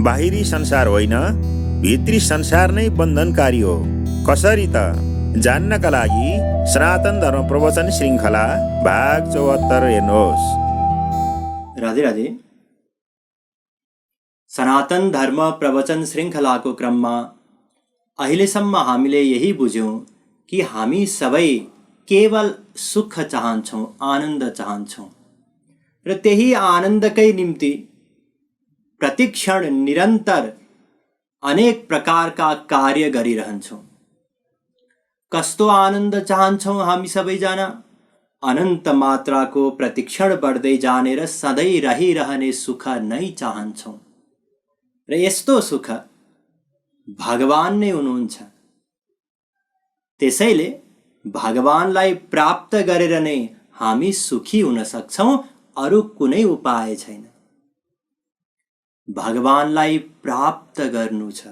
बाहिरी संसार होइन, भित्री संसार नै बन्धनकारी हो। कसरी त जान्नका लागि सनातन धर्म प्रवचन श्रृङ्खला भाग 74 हेर्नुहोस्। राधे राधे। सनातन धर्म प्रवचन श्रृङ्खलाको क्रममा अहिलेसम्म हामीले यही बुझ्यौँ कि हामी सबै केवल सुख चाहन्छौँ, आनन्द चाहन्छौँ र त्यही आनन्दकै निम्ति प्रतिक्षण निरन्तर अनेक प्रकारका कार्य गरिरहन्छौँ। कस्तो आनन्द चाहन्छौँ हामी सबैजना? अनन्त मात्राको प्रतिक्षण बढ्दै जाने र सधैँ रहिरहने सुख नै चाहन्छौँ। र यस्तो सुख भगवान नै हुनुहुन्छ। त्यसैले भगवानलाई प्राप्त गरेर नै हामी सुखी हुन सक्छौँ, अरू कुनै उपाय छैन। भगवानलाई प्राप्त गर्नु छ।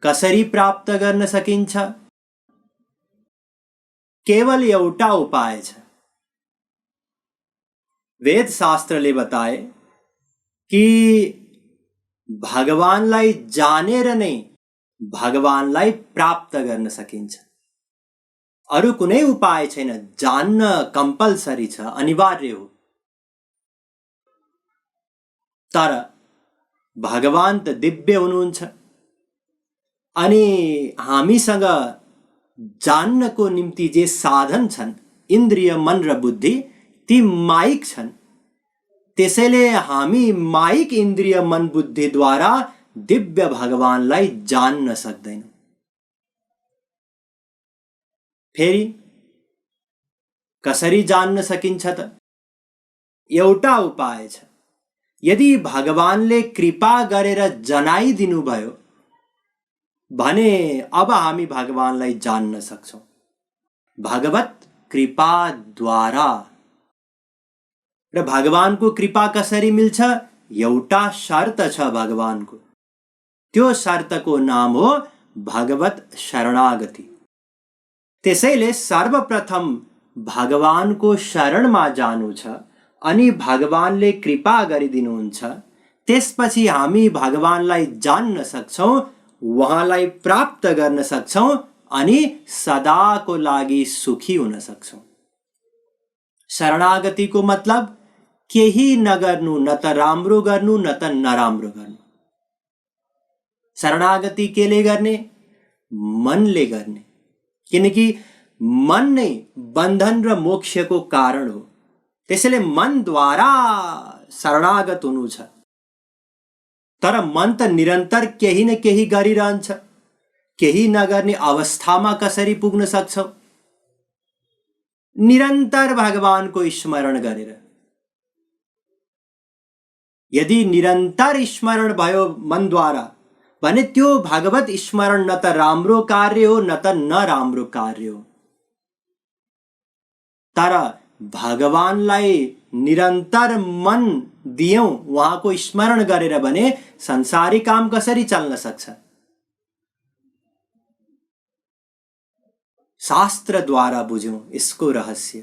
कसरी प्राप्त गर्न सकिन्छ? केवल एउटा उपाय छ। वेद शास्त्रले बताए कि भगवानलाई जानेर नै भगवानलाई प्राप्त गर्न सकिन्छ। अरू कुनै उपाय छैन। जान्न कम्पल्सरी छ, अनिवार्य हो। तर भगवान त दिव्य हुनुहुन्छ अनि हामीसँग जान्नको निम्ति जे साधन छन्, इन्द्रिय, मन र बुद्धि, ती माइक छन्। त्यसैले हामी माइक इन्द्रिय, मन, बुद्धिद्वारा दिव्य भगवानलाई जान्न सक्दैनौँ। फेरि कसरी जान्न सकिन्छ त? एउटा उपाय छ। यदि भगवानले कृपा गरेर जनाइदिनु भयो भने अब हामी भगवानलाई जान्न सक्छौँ, भगवत कृपाद्वारा। र भगवानको कृपा कसरी मिल्छ? एउटा शर्त छ भगवानको। त्यो शर्तको नाम हो भगवत शरणागति। त्यसैले सर्वप्रथम भगवानको शरणमा जानु छ अनि भगवानले कृपा गरिदिनुहुन्छ। त्यसपछि हामी भगवानलाई जान्न सक्छौँ, उहाँलाई प्राप्त गर्न सक्छौँ अनि सदाको लागि सुखी हुन सक्छौँ। शरणागतिको मतलब केही नगर्नु, न त राम्रो गर्नु न त नराम्रो गर्नु। शरणागति केले गर्ने? मनले गर्ने। किनकि मन नै बन्धन र मोक्षको कारण हो। त्यसैले मनद्वारा शरणागत हुनु छ। तर मन त निरन्तर केही न केही गरिरहन्छ। केही नगर्ने अवस्थामा कसरी पुग्न सक्छौ? निरन्तर भगवानको स्मरण गरेर। यदि निरन्तर स्मरण भयो मनद्वारा भने त्यो भगवत स्मरण न त राम्रो कार्य हो न त नराम्रो कार्य हो। तर भगवानलाई निरन्तर मन दियौं उहाँको स्मरण गरेर भने संसारी काम कसरी चल्न सक्छ? शास्त्रद्वारा बुझ्यौं यसको रहस्य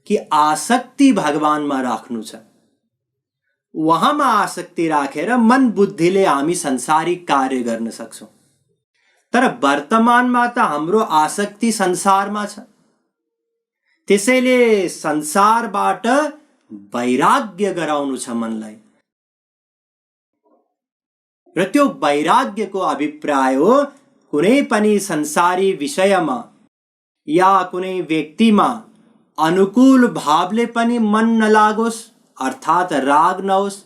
कि आसक्ति भगवानमा राख्नु छ। उहाँमा आसक्ति राखेर मन बुद्धिले हामी संसारी कार्य गर्न सक्छौं। तर वर्तमानमा त हाम्रो आसक्ति संसारमा छ। त्यसैले संसारबाट वैराग्य गराउनु छ मनलाई। र त्यो वैराग्यको अभिप्राय हो कुनै पनि संसारी विषयमा या कुनै व्यक्तिमा अनुकूल भावले पनि मन नलागोस्, अर्थात राग नहोस्,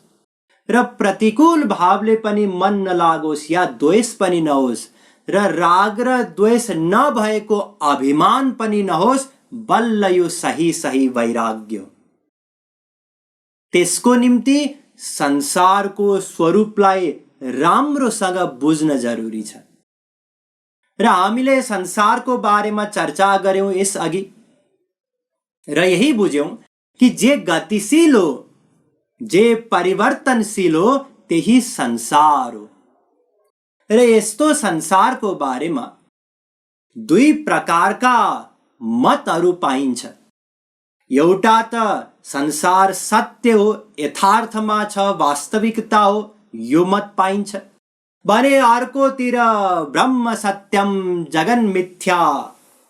र प्रतिकूल भावले पनि मन नलागोस् या द्वेष पनि नहोस्, र राग र द्वेष नभएको अभिमान पनि नहोस्। बल्ल यो सही सही वैराग्य। त्यसको निम्ति संसारको स्वरूपलाई राम्रोसँग बुझ्न जरुरी छ। र हामीले संसारको बारेमा चर्चा गर्यौं यसअघि, र यही बुझ्यौं कि जे गतिशील हो, जे परिवर्तनशील हो, त्यही संसार हो। र यस्तो संसारको बारेमा दुई प्रकारका मतहरू पाइन्छ। एउटा त संसार सत्य हो, यथार्थमा छ, वास्तविकता हो, यो मत पाइन्छ भने अर्कोतिर ब्रह्म सत्यम जगन मिथ्या,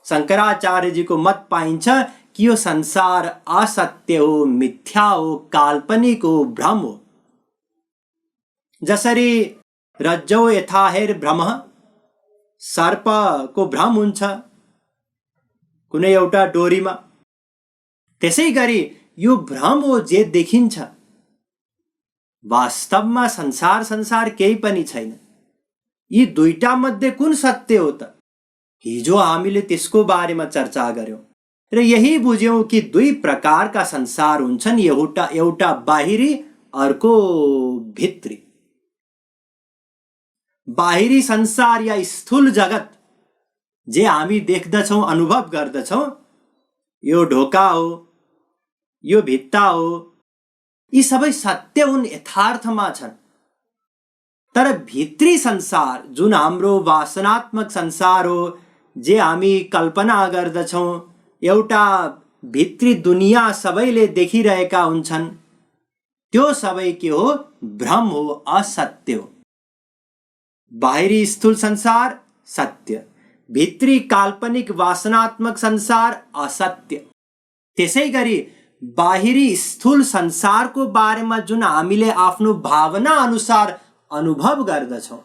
शङ्कराचार्यजीको मत पाइन्छ कि यो संसार असत्य हो, मिथ्या हो, काल्पनिक हो, भ्रम हो। जसरी रज्जौ यथाहेर भ्रमः, सर्पको भ्रम हुन्छ कुनै एउटा डोरीमा, त्यसै गरी यो भ्रम हो जे देखिन्छ। वास्तवमा संसार केही पनि छैन। यी दुईटा मध्ये कुन सत्य हो त? हिजो हामीले त्यसको बारेमा चर्चा गर्यौं र यही बुझ्यौं कि दुई प्रकारका संसार हुन्छन्, एउटा बाहिरी, अर्को भित्री। बाहिरी संसार या स्थूल जगत जे हामी देख्दछौं, अनुभव गर्दछौं, यो ढोका हो, यो भित्ता हो, यी सबै सत्य हुन्, यथार्थमा छन्। तर भित्री संसार जुन हाम्रो वासनात्मक संसार हो, जे हामी कल्पना गर्दछौं, एउटा भित्री दुनिया सबैले देखिरहेका हुन्छन्, त्यो सबै के हो? भ्रम हो, असत्य हो। बाहिरी स्थूल संसार सत्य, भित्री काल्पनिक वासनात्मक संसार असत्य। त्यसै गरी बाहिरी स्थूल संसारको बारेमा जुन हामीले आफ्नो भावना अनुसार अनुभव गर्दछौं,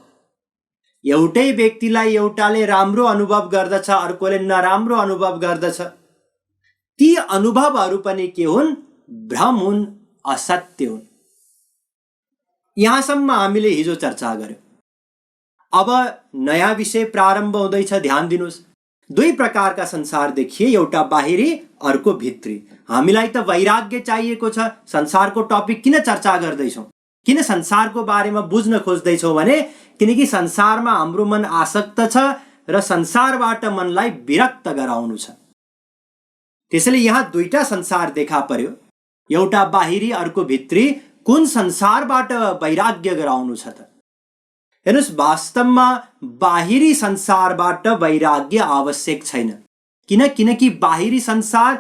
एउटै व्यक्तिलाई एउटाले राम्रो अनुभव गर्दछ, अर्कोले नराम्रो अनुभव गर्दछ, ती अनुभवहरू पनि के हुन्? भ्रम हुन्, असत्य हुन्। यहाँसम्म हामीले हिजो चर्चा गर्यौं। अब नयाँ विषय प्रारम्भ हुँदैछ, ध्यान दिनुस्। दुई प्रकारका संसार देखिए, एउटा बाहिरी, अर्को भित्री। हामीलाई त वैराग्य चाहिएको छ। संसारको टपिक किन चर्चा गर्दैछौँ? किन संसारको बारेमा बुझ्न खोज्दैछौँ भने किनकि संसारमा हाम्रो मन आसक्त छ र संसारबाट मनलाई विरक्त गराउनु छ। त्यसैले यहाँ दुईटा संसार देखा पर्यो, एउटा बाहिरी, अर्को भित्री। कुन संसारबाट वैराग्य गराउनु छ त? हेर्नुस्, वास्तवमा बाहिरी संसारबाट वैराग्य आवश्यक छैन। किनकि बाहिरी संसार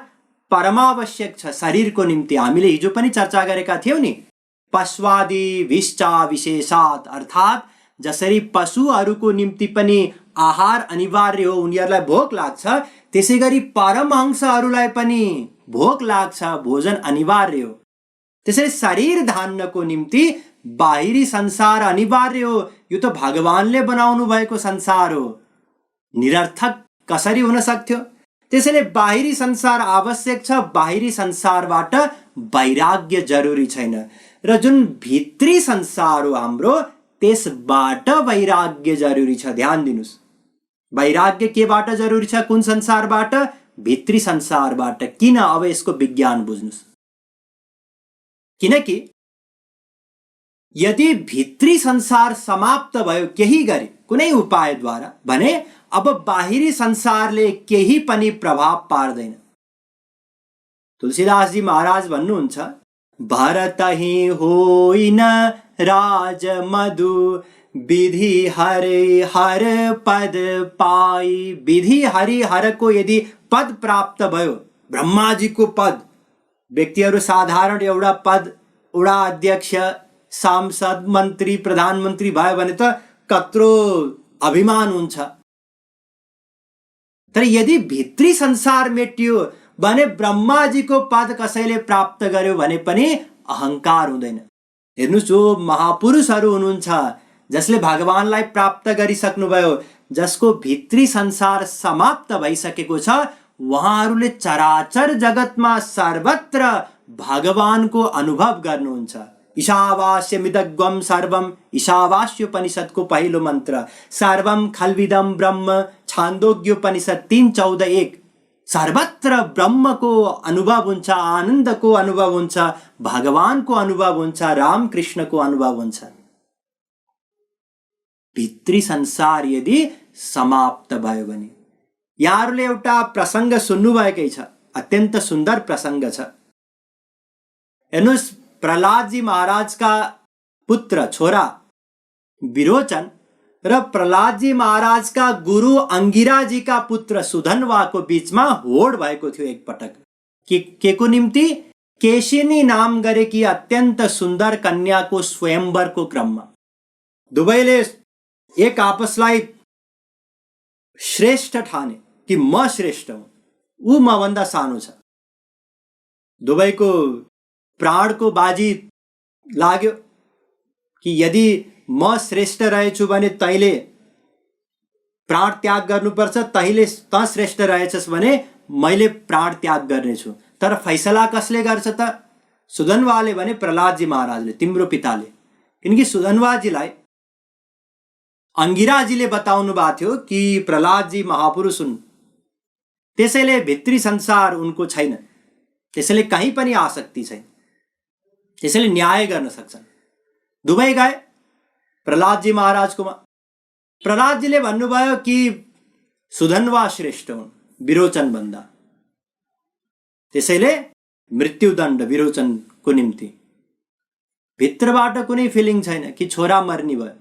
परमावश्यक छ शरीरको निम्ति। हामीले हिजो पनि चर्चा गरेका थियौं नि, पशुवादी विश्चा विशेषात्, अर्थात् जसरी पशुहरूको निम्ति पनि आहार अनिवार्य हो, उनीहरूलाई भोक लाग्छ, त्यसै गरी परमहंसहरूलाई पनि भोक लाग्छ, भोजन अनिवार्य हो। त्यसैले शरीर धान्नको निम्ति बाहिरी संसार अनिवार्य हो। यो त भगवानले बनाउनु भएको संसार हो, निरर्थक कसरी हुन सक्थ्यो? त्यसैले बाहिरी संसार आवश्यक छ, बाहिरी संसारबाट वैराग्य जरुरी छैन। र जुन भित्री संसार हो हाम्रो, त्यसबाट वैराग्य जरुरी छ। ध्यान दिनुस्, वैराग्य केबाट जरुरी छ? कुन संसारबाट? भित्री संसारबाट। किन? अब यसको विज्ञान बुझ्नुस्। किनकि यदि भित्री संसार समाप्त भयो केही गरी, कुनै उपायद्वारा, भने अब बाहिरी संसारले केही पनि प्रभाव पार्दैन। तुलसीदासजी महाराज भन्नुहुन्छ, भरतहि होइन राज मधु, विधि हरि हर पद पाई। विधि हरि हर को यदि पद प्राप्त भयो, ब्रह्माजीको पद, व्यक्तिहरू साधारण एउटा पद, एउटा अध्यक्ष, सांसद, मन्त्री, प्रधानमन्त्री भयो भने त कत्रो अभिमान हुन्छ। तर यदि भित्री संसार मेटियो भने ब्रह्माजीको पद कसैले प्राप्त गर्यो भने पनि अहंकार हुँदैन। हेर्नुस्, जो महापुरुषहरू हुनुहुन्छ जसले भगवानलाई प्राप्त गरिसक्नुभयो, जसको भित्री संसार समाप्त भइसकेको छ, उहाँहरूले चराचर जगतमा सर्वत्र भगवानको अनुभव गर्नुहुन्छ। ईशावास्यमिदग्वम सर्वम, ईशावास्योपनिषदको पहिलो मन्त्र, सर्वम खल्विदम ब्रह्म, छान्दोग्योपनिषद 3:14-1। सर्वत्र ब्रह्मको अनुभव हुन्छ, आनन्दको अनुभव हुन्छ, भगवानको अनुभव हुन्छ, रामकृष्णको अनुभव हुन्छ। भित्री संसार यदि समाप्त भयो भने, यहाँहरूले एउटा प्रसङ्ग सुन्नुभएकै छ, अत्यन्त सुन्दर प्रसङ्ग छ। हेर्नुस्, प्रहलादजी महाराजका पुत्र छोरा विरोचन र प्रहलादजी महाराजका गुरु अंगिराजीका पुत्र सुधन्वाको बीचमा होड भएको थियो एकपटक। के को निम्ति? केशिनी नाम गरेकी अत्यन्त सुन्दर कन्याको स्वयंवरको क्रममा दुवैले एक आपसलाई श्रेष्ठ ठाने कि म श्रेष्ठ हुँ, ऊ मभन्दा सानो छ। दुवैको प्राणको बाजी लाग्यो कि यदि म श्रेष्ठ रहेछु भने तैले प्राण त्याग गर्नुपर्छ, तैले त श्रेष्ठ रहेछस् भने मैले प्राण त्याग गर्नेछु। तर फैसला कसले गर्छ त? सुधन्वाले भने प्रहलादजी महाराजले, तिम्रो पिताले। किनकि सुधन्वाजीलाई अंगिराजीले बताउनु भएको थियो कि प्रहलादजी महापुरुष हुन्, त्यसैले भित्री संसार उनको छैन, त्यसैले कहीँ पनि आसक्ति छैन, त्यसैले न्याय गर्न सक्छन्। दुवै गए प्रहलादजी महाराजकोमा। प्रहलादजीले भन्नुभयो कि सुधन्वा श्रेष्ठ हुन् विरोचन भन्दा, त्यसैले मृत्युदण्ड विरोचनको निम्ति। भित्रबाट कुनै फिलिङ छैन कि छोरा मर्ने भयो।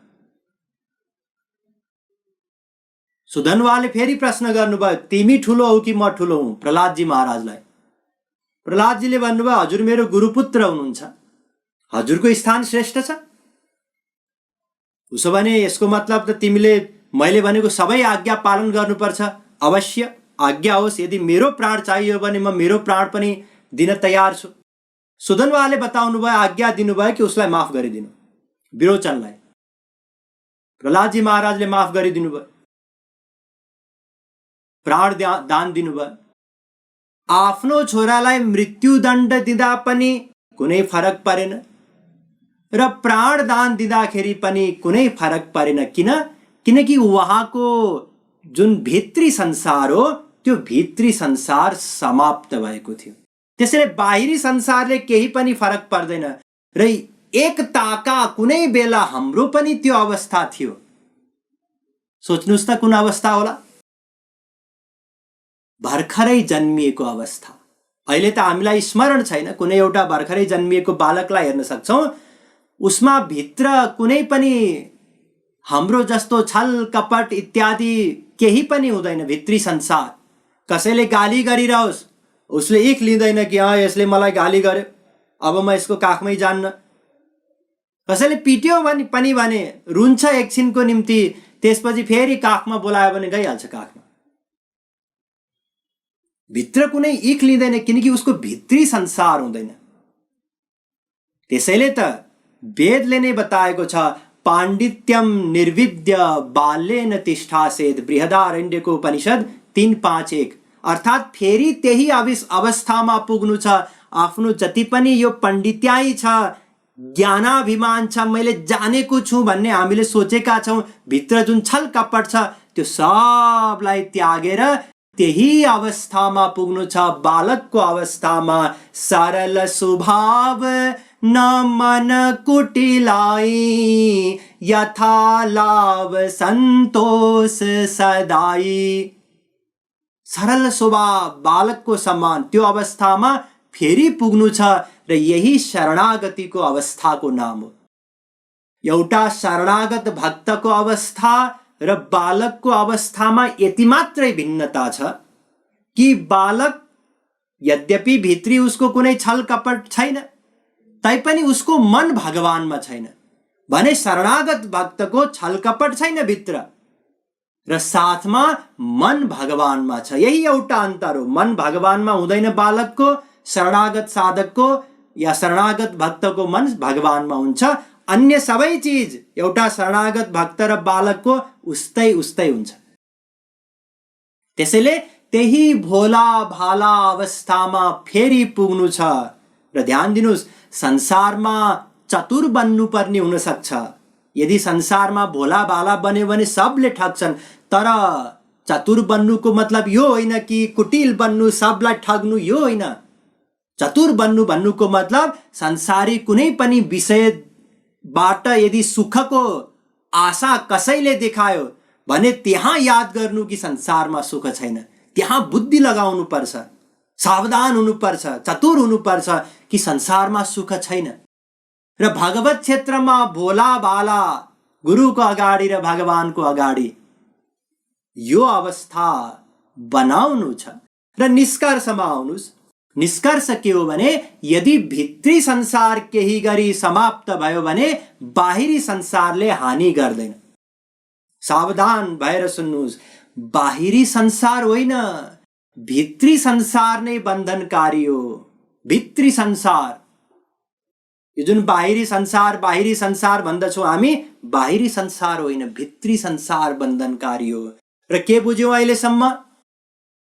सुधन्वाले फेरि प्रश्न गर्नुभयो, तिमी ठुलो हौ कि म ठुलो हुँ? प्रहलादजी महाराजलाई। प्रहलादजीले भन्नुभयो, हजुर मेरो गुरुपुत्र हुनुहुन्छ, हजुरको स्थान श्रेष्ठ छ। उसो भने यसको मतलब त तिमीले मैले भनेको सबै आज्ञा पालन गर्नुपर्छ। अवश्य आज्ञा होस्, यदि मेरो प्राण चाहियो भने म मेरो प्राण पनि दिन तयार छु। सुधन्वाले बताउनु भयो, आज्ञा दिनुभयो कि उसलाई माफ गरिदिनु, विरोचनलाई। प्रहलादजी महाराजले माफ गरिदिनु भयो, प्राण दान दिनुभयो। आफ्नो छोरालाई मृत्युदण्ड दिँदा पनि कुनै फरक परेन र प्राण दान दिँदाखेरि पनि कुनै फरक परेन। किनकि उहाँको जुन भित्री संसार हो त्यो भित्री संसार समाप्त भएको थियो। त्यसैले बाहिरी संसारले केही पनि फरक पर्दैन र एकताका कुनै बेला हाम्रो पनि त्यो अवस्था थियो। सोच्नुस् त कुन अवस्था होला? भर्खरै जन्मिएको अवस्था। अहिले त हामीलाई स्मरण छैन, कुनै एउटा भर्खरै जन्मिएको बालकलाई हेर्न सक्छौँ, उसमा भित्र कुनै पनि हाम्रो जस्तो छल कपट इत्यादि केही पनि हुँदैन। भित्री संसार। कसैले गाली गरिरहोस्, उसले इख लिँदैन कि यसले मलाई गाली गर्यो, अब म यसको काखमै जान्न। कसैले पिट्यो पनि भने रुन्छ एकछिनको निम्ति, त्यसपछि फेरि काखमा बोलायो भने गइहाल्छ काखमा। भित्र कुनै इख लिँदैन किनकि उसको भित्री संसार हुँदैन। त्यसैले त वेदले नै बताएको छ, पाण्डित्यम निर्विद्य बाल्येन तिष्ठासेत्, बृहदारण्यको उपनिषद 3:5-1। अर्थात् फेरि त्यही अवस्थामा पुग्नु छ। आफ्नो जति पनि यो पण्डित्याई छ, ज्ञानाभिमान छ, मैले जानेको छु भन्ने हामीले सोचेका छौँ, भित्र जुन छल कपट छ त्यो सबलाई त्यागेर त्यही अवस्थामा पुग्नु छ, बालकको अवस्थामा। सरल स्वभाव न मन कुटिलाई, यथा लाभ सन्तोष सदाई। सरल स्वभाव बालकको समान त्यो अवस्थामा फेरि पुग्नु छ र यही शरणागतिको अवस्थाको नाम हो। एउटा शरणागत भक्तको अवस्था र बालकको अवस्थामा यति मात्रै भिन्नता छ कि बालक यद्यपि भित्री उसको कुनै छल कपट छैन, तैपनि उसको मन भगवानमा छैन भने शरणागत भक्तको छल कपट छैन भित्र र साथमा मन भगवानमा छ। यही एउटा अन्तर हो। मन भगवानमा हुँदैन बालकको, शरणागत साधकको या शरणागत भक्तको मन भगवानमा हुन्छ। अन्य सबै चीज एउटा शरणागत भक्त र बालकको उस्तै हुन्छ। त्यसैले त्यही भोला भाला अवस्थामा फेरि पुग्नु छ। र ध्यान दिनुस्, संसारमा चतुर बन्नु पर्ने हुन सक्छ। यदि संसारमा भोला भाला बन्यो भने सबले ठग्छन्, तर चतुर बन्नुको मतलब यो होइन कि कुटिल बन्नु, सबलाई ठग्नु, यो होइन। चतुर बन्नु भन्नुको मतलब संसारी कुनै पनि विषयबाट यदि सुखको आशा कसैले देखायो भने त्यहाँ याद गर्नु कि संसारमा सुख छैन, त्यहाँ बुद्धि लगाउनु पर्छ, सावधान हुनुपर्छ, चतुर हुनुपर्छ कि संसारमा सुख छैन। र भगवत क्षेत्रमा भोला भाला गुरुको अगाडि र भगवानको अगाडि यो अवस्था बनाउनु छ। र निष्कर्षमा आउनुस्। निष्कर्ष के हो भने यदि भित्री संसार केही गरी समाप्त भयो भने बाहिरी संसारले हानि गर्दैन। सावधान भएर सुन्नुहोस्, बाहिरी संसार होइन, भित्री संसार नै बन्धनकारी हो। भित्री संसार, यो जुन बाहिरी संसार भन्दछौँ हामी, बाहिरी संसार होइन, भित्री संसार बन्धनकारी हो। र के बुझ्यौँ अहिलेसम्म?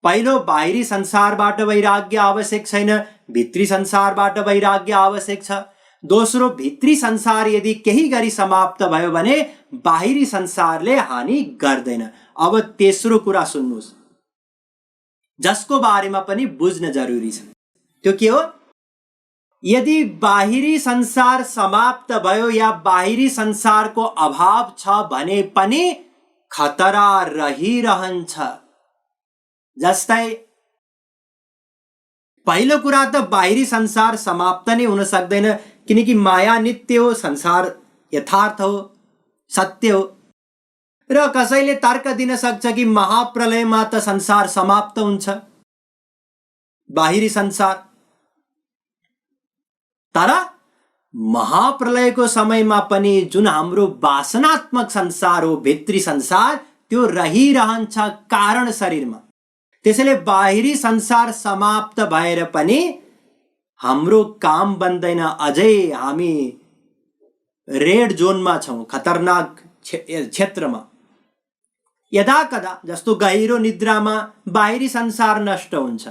पहिलो, बाहिरी संसारबाट वैराग्य आवश्यक छैन, भित्री संसारबाट वैराग्य आवश्यक छ। दोस्रो, भित्री संसार यदि केही गरी समाप्त भयो भने बाहिरी संसारले हानि गर्दैन। अब तेस्रो कुरा सुन्नुहोस्, जसको बारेमा पनि बुझ्न जरुरी छ। त्यो के हो? यदि बाहिरी संसार समाप्त भयो या बाहिरी संसारको अभाव छ भने पनि खतरा रहिरहन्छ। जस्तै पहिलो कुरा त बाहिरी संसार समाप्त नै हुन सक्दैन, किनकि माया नित्य हो, संसार यथार्थ हो, सत्य हो। र कसैले तर्क दिन सक्छ कि महाप्रलयमा त संसार समाप्त हुन्छ, बाहिरी संसार। तर महाप्रलयको समयमा पनि जुन हाम्रो वासनात्मक संसार हो, भित्री संसार, त्यो रहिरहन्छ कारण शरीरमा। त्यसैले बाहिरी संसार समाप्त भएर पनि हाम्रो काम बन्दैन, अझै हामी रेड जोनमा छौँ, खतरनाक क्षेत्रमा। यदा कदा जस्तो गहिरो निद्रामा बाहिरी संसार नष्ट हुन्छ।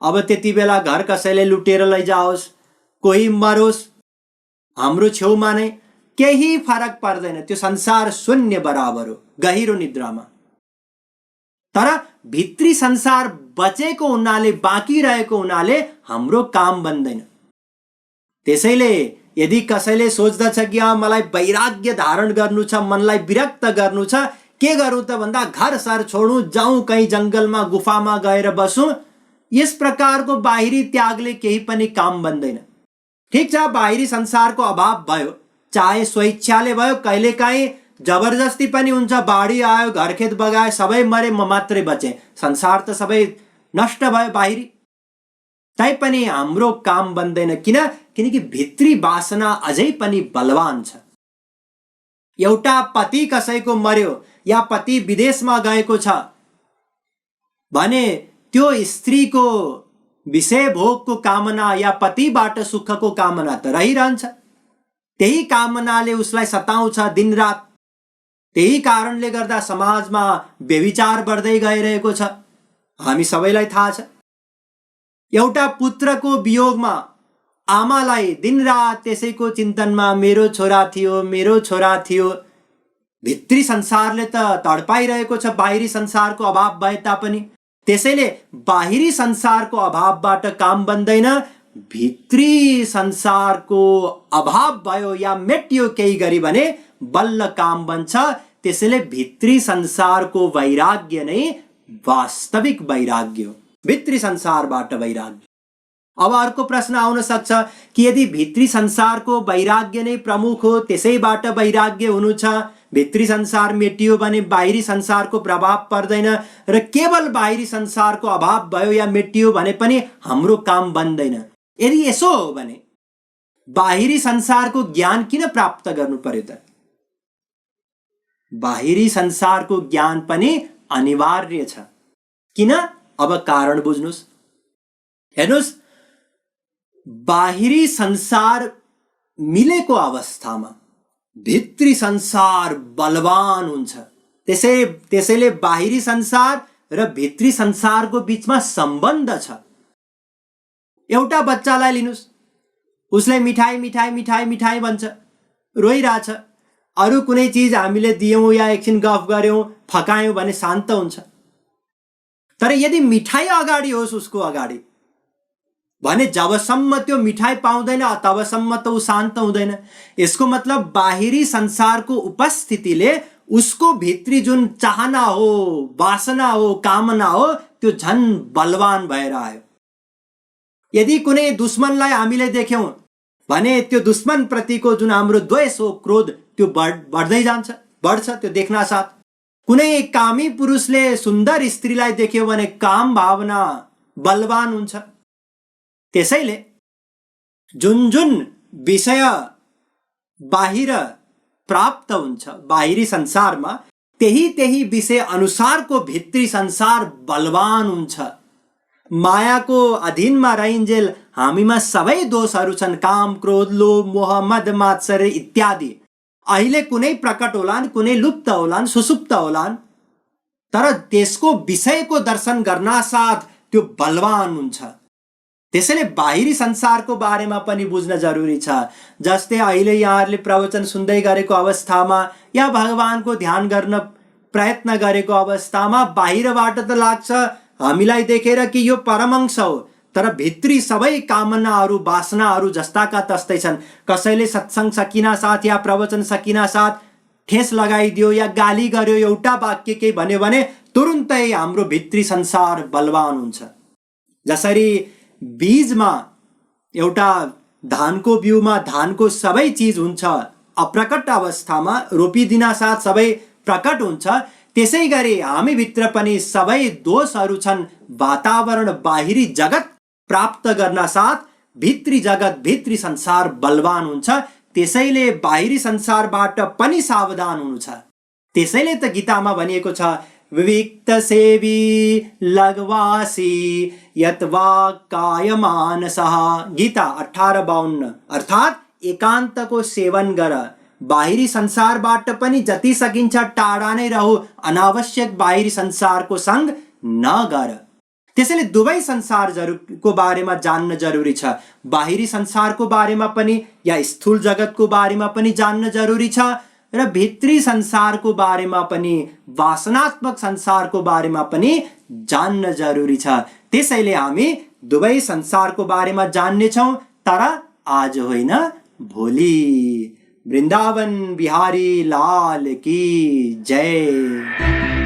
अब त्यति बेला घर कसैले लुटेर लैजाओस्, कोही मरोस्, हाम्रो छेउमा नै केही फरक पर्दैन, त्यो संसार शून्य बराबर हो गहिरो निद्रामा। तर भित्री संसार बचेको हुनाले, बाँकी रहेको हुनाले हाम्रो काम बन्दैन। त्यसैले यदि कसैले सोच्दछ कि मलाई वैराग्य धारण गर्नु छ, मनलाई विरक्त गर्नु छ, के गरौँ त भन्दा घर सर छोडौँ, जाउँ कहीँ जङ्गलमा गुफामा गएर बसौँ, यस प्रकारको बाहिरी त्यागले केही पनि काम बन्दैन। ठिक छ, बाहिरी संसारको अभाव भयो, चाहे स्वेच्छाले भयो, कहिलेकाहीँ जबरजस्ती पनि हुन्छ, बाढी आयो, घरखेत बगायो, सबै मरे, म मात्रै बचे, संसार त सबै नष्ट भयो बाहिरी। तैपनि हाम्रो काम बन्दैन। किनकि भित्री वासना अझै पनि बलवान छ। एउटा पति कसैको मर्यो या पति विदेशमा गएको छ भने त्यो स्त्रीको विषय भोगको कामना या पतिबाट सुखको कामना त रहिरहन्छ। त्यही कामनाले उसलाई सताउँछ दिनरात। त्यही कारणले गर्दा समाजमा व्यभिचार बढ्दै गइरहेको छ, हामी सबैलाई थाहा छ। एउटा पुत्रको वियोगमा आमालाई दिनरात त्यसैको चिन्तनमा मेरो छोरा थियो, मेरो छोरा थियो। भित्री संसारले त तडपाइरहेको छ, बाहिरी संसारको अभाव भए तापनि। त्यसैले बाहिरी संसारको अभावबाट काम बन्दैन, भित्री संसारको अभाव भयो या मेटियो केही गरी भने बल्ल काम बन्छ। त्यसैले भित्री संसारको वैराग्य नै वास्तविक वैराग्य हो, भित्री संसारबाट वैराग्य। अब अर्को प्रश्न आउन सक्छ कि यदि भित्री संसारको वैराग्य नै प्रमुख हो, त्यसैबाट वैराग्य हुनु छ, भित्री संसार मेटियो भने बाहिरी संसारको प्रभाव पर्दैन र केवल बाहिरी संसारको अभाव भयो या मेटियो भने पनि हाम्रो काम बन्दैन। यदि यसो हो भने बाहिरी संसारको ज्ञान किन प्राप्त गर्नु पर्यो त? बाहिरी संसारको ज्ञान पनि अनिवार्य छ। किन? अब कारण बुझ्नुस्। हेर्नुस्, बाहिरी संसार मिलेको अवस्थामा भित्री संसार बलवान हुन्छ। त्यसैले बाहिरी संसार र भित्री संसारको बीचमा सम्बन्ध छ। एउटा बच्चालाई लिनुस्, उसले मिठाई मिठाई मिठाई मिठाई भन्छ, रोइरहेछ। अरू कुनै चीज हामीले दियौँ या एकछिन गफ गर्यौँ, फकायौँ भने शान्त हुन्छ। तर यदि मिठाई अगाडि होस् उसको अगाडि भने जबसम्म त्यो मिठाई पाउँदैन तबसम्म त ऊ शान्त हुँदैन। यसको मतलब बाहिरी संसारको उपस्थितिले उसको भित्री जुन चाहना हो, वासना हो, कामना हो, त्यो झन् बलवान भएर आयो। यदि कुनै दुश्मनलाई हामीले देख्यौँ भने त्यो दुश्मन प्रतिको जुन हाम्रो द्वेष हो, क्रोध, त्यो बढ्दै जान्छ। बढ्छ त्यो देख्न साथ। कुनै कामी पुरुषले सुन्दर स्त्रीलाई देख्यो भने काम भावना बलवान हुन्छ। त्यसैले जुन जुन विषय बाहिर प्राप्त हुन्छ बाहिरी संसारमा, त्यही त्यही विषय अनुसारको भित्री संसार बलवान हुन्छ। मायाको अधीनमा रहिन्जेल हामीमा सबै दोषहरू छन्, काम क्रोध लोभ मोह मद मात्सर्य इत्यादि। अहिले कुनै प्रकट होलान्, कुनै लुप्त होलान्, सुसुप्त होलान्, तर त्यसको विषयको दर्शन गर्न साथ त्यो बलवान हुन्छ। त्यसैले बाहिरी संसारको बारेमा पनि बुझ्न जरुरी छ। जस्तै अहिले यहाँहरूले प्रवचन सुन्दै गरेको अवस्थामा या भगवानको ध्यान गर्न प्रयत्न गरेको अवस्थामा बाहिरबाट त लाग्छ हामीलाई देखेर कि यो परमहंस हो, तर भित्री सबै कामनाहरू वासनाहरू जस्ताका तस्तै छन्। कसैले सत्संग सकिना साथ या प्रवचन सकिना साथ ठेस लगाइदियो या गाली गर्यो, एउटा वाक्य केही भन्यो भने तुरुन्तै हाम्रो भित्री संसार बलवान हुन्छ। जसरी बीजमा एउटा धानको बिउमा धानको सबै चिज हुन्छ, अप्रकट अवस्थामा रोपिदिन साथ सबै प्रकट हुन्छ, त्यसै गरी हामी भित्र पनि सबै दोषहरू छन्। वातावरण बाहिरी जगत प्राप्त गर्न साथ भित्री जगत भित्री संसार बलवान हुन्छ। त्यसैले बाहिरी संसारबाट पनि सावधान हुनु छ। त्यसैले त गीतामा भनिएको छ, विविक्त सेवी लघवासी यत्वा कायमानसः। गीता 18:52। अर्थात् एकान्तको सेवन गर, बाहिरी संसारबाट पनि जति सकिन्छ टाढा नै रहु, अनावश्यक बाहिरी संसारको संग नगर। त्यसैले दुवै संसारको बारेमा जान्न जरुरी छ। बाहिरी संसारको बारेमा पनि या स्थूल जगतको बारेमा पनि जान्न जरुरी छ र भित्री संसारको बारेमा पनि वासनात्मक संसारको बारेमा पनि जान्न जरुरी छ। त्यसैले हामी दुवै संसारको बारेमा जान्नेछौँ, तर आज होइन भोलि। वृन्दावन बिहारी लाल की जय।